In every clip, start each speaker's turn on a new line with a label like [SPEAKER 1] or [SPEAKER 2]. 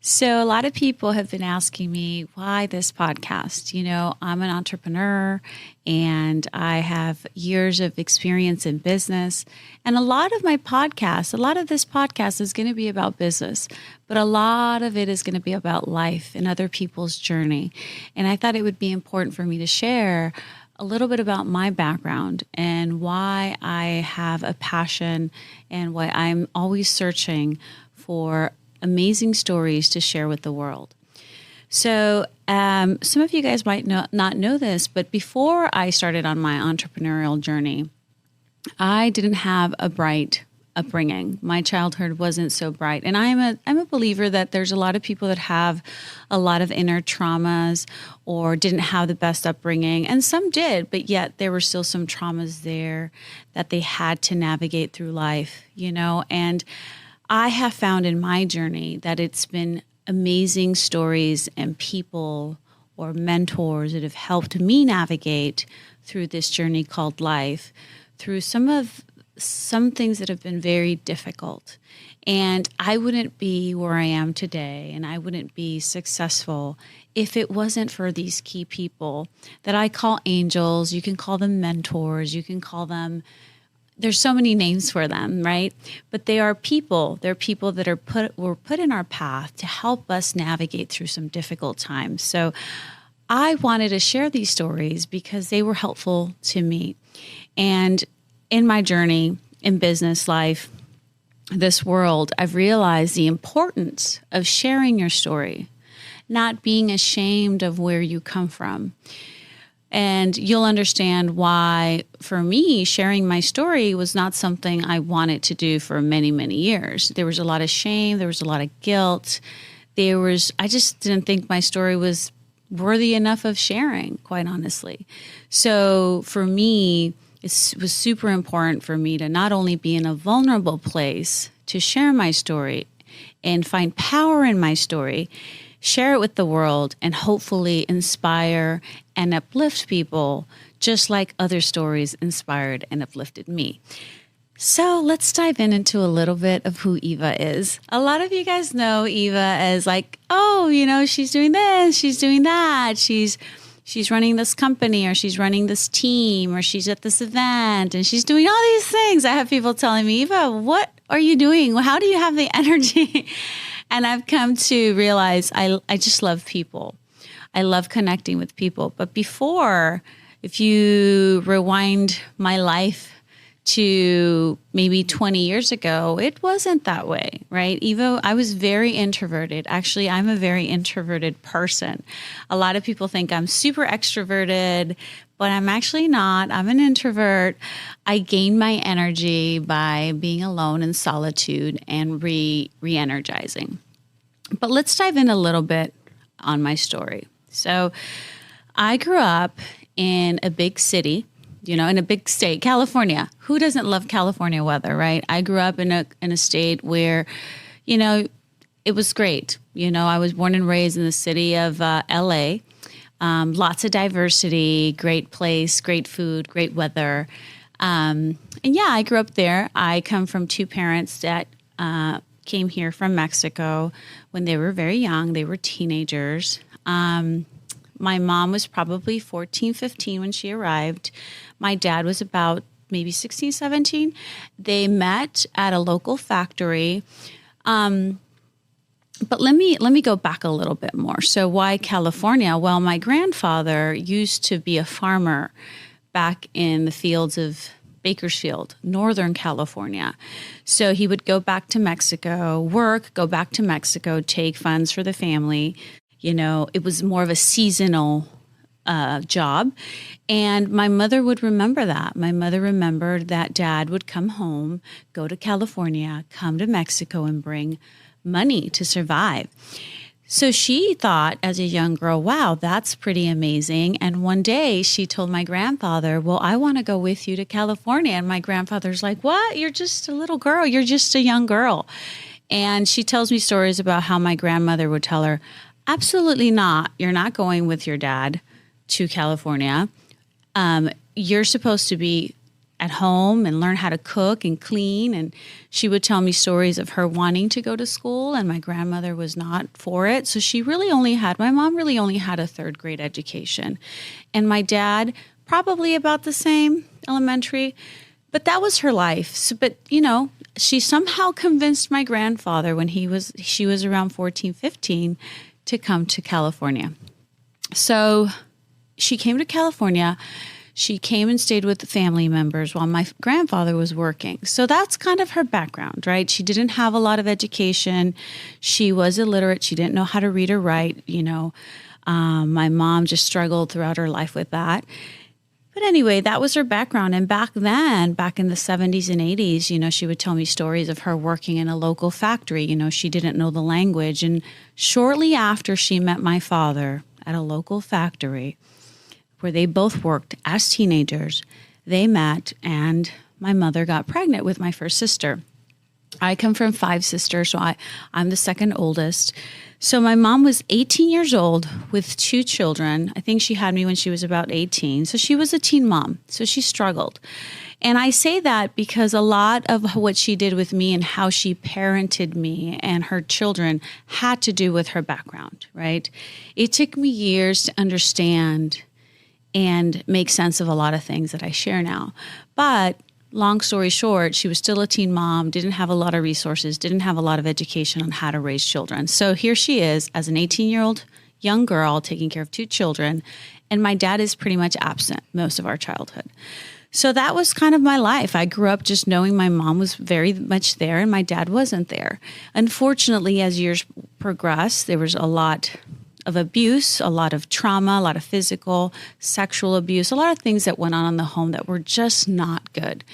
[SPEAKER 1] So, a lot of people have been asking me why this podcast. I'm an entrepreneur and I have years of experience in business. And a lot of this podcast is going to be about business, but a lot of it is going to be about life and other people's journey. And I thought it would be important for me to share a little bit about my background and why I have a passion and why I'm always searching for amazing stories to share with the world. So some of you guys might not know this, but before I started on my entrepreneurial journey, I didn't have a bright upbringing. My childhood wasn't so bright. And I'm a believer that there's a lot of people that have a lot of inner traumas or didn't have the best upbringing. And some did, but yet there were still some traumas there that they had to navigate through life, and I have found in my journey that it's been amazing stories and people or mentors that have helped me navigate through this journey called life, through some things that have been very difficult. And I wouldn't be where I am today, and I wouldn't be successful if it wasn't for these key people that I call angels. You can call them mentors. You can call them, there's so many names for them, right? But they are people. They're people that were put in our path to help us navigate through some difficult times. So I wanted to share these stories because they were helpful to me. And in my journey in business life, this world, I've realized the importance of sharing your story, not being ashamed of where you come from. And you'll understand why, for me, sharing my story was not something I wanted to do for many, many years. There was a lot of shame. There was a lot of guilt. I just didn't think my story was worthy enough of sharing, quite honestly. So for me, it was super important for me to not only be in a vulnerable place to share my story and find power in my story, share it with the world, and hopefully inspire and uplift people just like other stories inspired and uplifted me. So let's dive into a little bit of who Eva is. A lot of you guys know Eva as like, she's doing this, she's doing that, she's running this company, or she's running this team, or she's at this event, and she's doing all these things. I have people telling me, Eva, what are you doing? How do you have the energy? And I've come to realize I just love people. I love connecting with people. But before, if you rewind my life to maybe 20 years ago, it wasn't that way, right? Eva, I was very introverted. Actually, I'm a very introverted person. A lot of people think I'm super extroverted, but I'm actually not. I'm an introvert. I gain my energy by being alone in solitude and re-energizing. But let's dive in a little bit on my story. So I grew up in a big city, in a big state, California. Who doesn't love California weather, right? I grew up in a state where, it was great. I was born and raised in the city of LA. Lots of diversity, great place, great food, great weather. And yeah, I grew up there. I come from two parents that came here from Mexico when they were very young. They were teenagers. My mom was probably 14, 15 when she arrived. My dad was about maybe 16, 17. They met at a local factory. But let me go back a little bit more. So why California? Well, my grandfather used to be a farmer back in the fields of Bakersfield, Northern California. So he would go back to Mexico, go back to Mexico, take funds for the family. It was more of a seasonal job. And my mother would remember that. My mother remembered that Dad would come home, go to California, come to Mexico, and bring money to survive. So she thought as a young girl, wow, that's pretty amazing. And one day she told my grandfather, well, I want to go with you to California. And my grandfather's like, what? You're just a little girl. You're just a young girl. And she tells me stories about how my grandmother would tell her, absolutely not. You're not going with your dad to California. You're supposed to be at home and learn how to cook and clean. And she would tell me stories of her wanting to go to school, and my grandmother was not for it. So my mom really only had a third grade education. And my dad, probably about the same, elementary, but that was her life. So, but, she somehow convinced my grandfather when she was around 14, 15 to come to California. So she came to California. She came and stayed with the family members while my grandfather was working. So that's kind of her background, right? She didn't have a lot of education. She was illiterate. She didn't know how to read or write. My mom just struggled throughout her life with that. But anyway, that was her background. And back in the 70s and 80s, she would tell me stories of her working in a local factory. She didn't know the language. And shortly after she met my father at a local factory, where they both worked as teenagers, they met, and my mother got pregnant with my first sister. I come from 5 sisters, so I'm the second oldest. So my mom was 18 years old with 2 children. I think she had me when she was about 18. So she was a teen mom. So she struggled. And I say that because a lot of what she did with me and how she parented me and her children had to do with her background, right? It took me years to understand and make sense of a lot of things that I share now. But long story short, she was still a teen mom, didn't have a lot of resources, didn't have a lot of education on how to raise children. So here she is as an 18-year-old young girl taking care of 2 children, and my dad is pretty much absent most of our childhood. So that was kind of my life. I grew up just knowing my mom was very much there and my dad wasn't there. Unfortunately, as years progressed, there was a lot of abuse, a lot of trauma, a lot of physical, sexual abuse, a lot of things that went on in the home that were just not good.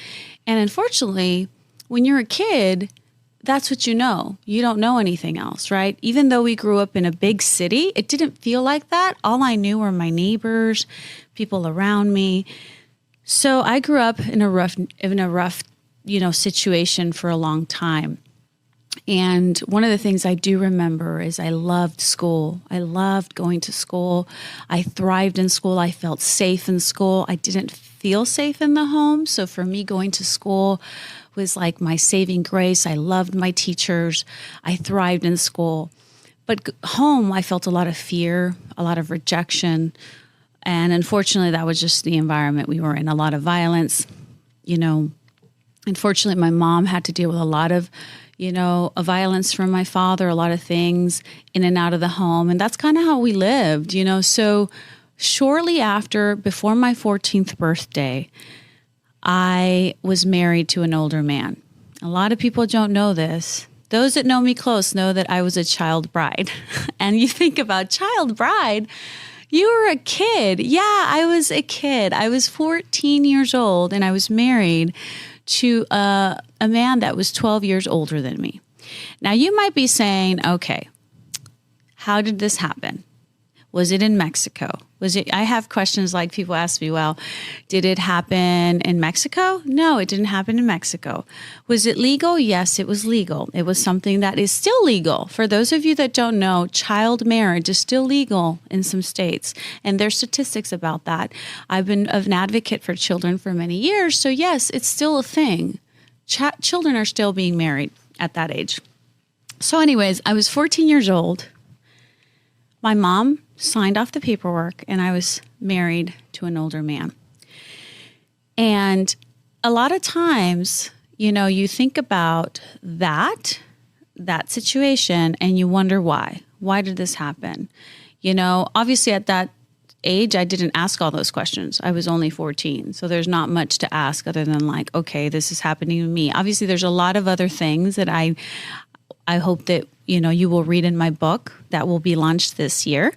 [SPEAKER 1] And unfortunately, when you're a kid, that's what you know. You don't know anything else, right? Even though we grew up in a big city, it didn't feel like that. All I knew were my neighbors, people around me. So I grew up in a rough, situation for a long time. And one of the things I do remember is I loved school. I loved going to school. I thrived in school. I felt safe in school. I didn't feel safe in the home. So for me, going to school was like my saving grace. I loved my teachers. I thrived in school. But home, I felt a lot of fear, a lot of rejection. And unfortunately, that was just the environment we were in, a lot of violence. Unfortunately, my mom had to deal with a lot of a violence from my father, a lot of things in and out of the home. And that's kind of how we lived, So shortly before my 14th birthday, I was married to an older man. A lot of people don't know this. Those that know me close know that I was a child bride. And you think about child bride, you were a kid. Yeah, I was a kid. I was 14 years old and I was married to a man that was 12 years older than me. Now, you might be saying, okay, how did this happen? Was it in Mexico? I have questions like people ask me, well, did it happen in Mexico? No, it didn't happen in Mexico. Was it legal? Yes, it was legal. It was something that is still legal. For those of you that don't know, child marriage is still legal in some states, and there's statistics about that. I've been an advocate for children for many years, so yes, it's still a thing. Children are still being married at that age. So anyways, I was 14 years old. My mom signed off the paperwork and I was married to an older man. And a lot of times, you think about that situation and you wonder why. Why did this happen? Obviously at that age, I didn't ask all those questions. I was only 14. So there's not much to ask other than like, okay, this is happening to me. Obviously there's a lot of other things that I hope that, you will read in my book that will be launched this year.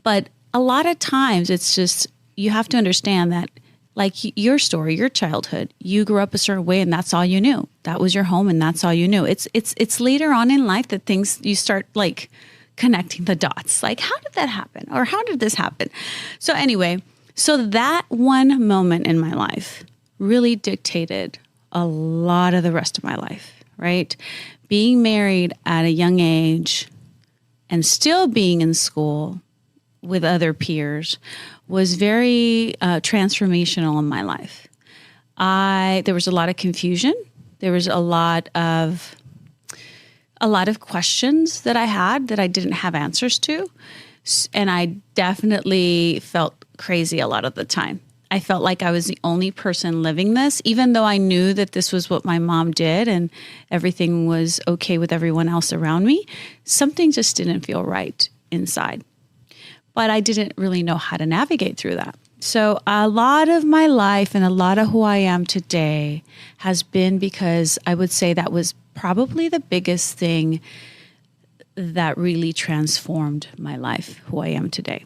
[SPEAKER 1] But a lot of times it's just, you have to understand that like your story, your childhood, you grew up a certain way and that's all you knew. That was your home and that's all you knew. It's later on in life that things, you start like connecting the dots. Like, how did that happen? Or how did this happen? So anyway, so that one moment in my life really dictated a lot of the rest of my life, right? Being married at a young age and still being in school with other peers was very transformational in my life. There was a lot of confusion. There was a lot of questions that I had that I didn't have answers to. And I definitely felt crazy a lot of the time. I felt like I was the only person living this, even though I knew that this was what my mom did and everything was okay with everyone else around me. Something just didn't feel right inside. But I didn't really know how to navigate through that. So a lot of my life and a lot of who I am today has been because I would say that was probably the biggest thing that really transformed my life, who I am today.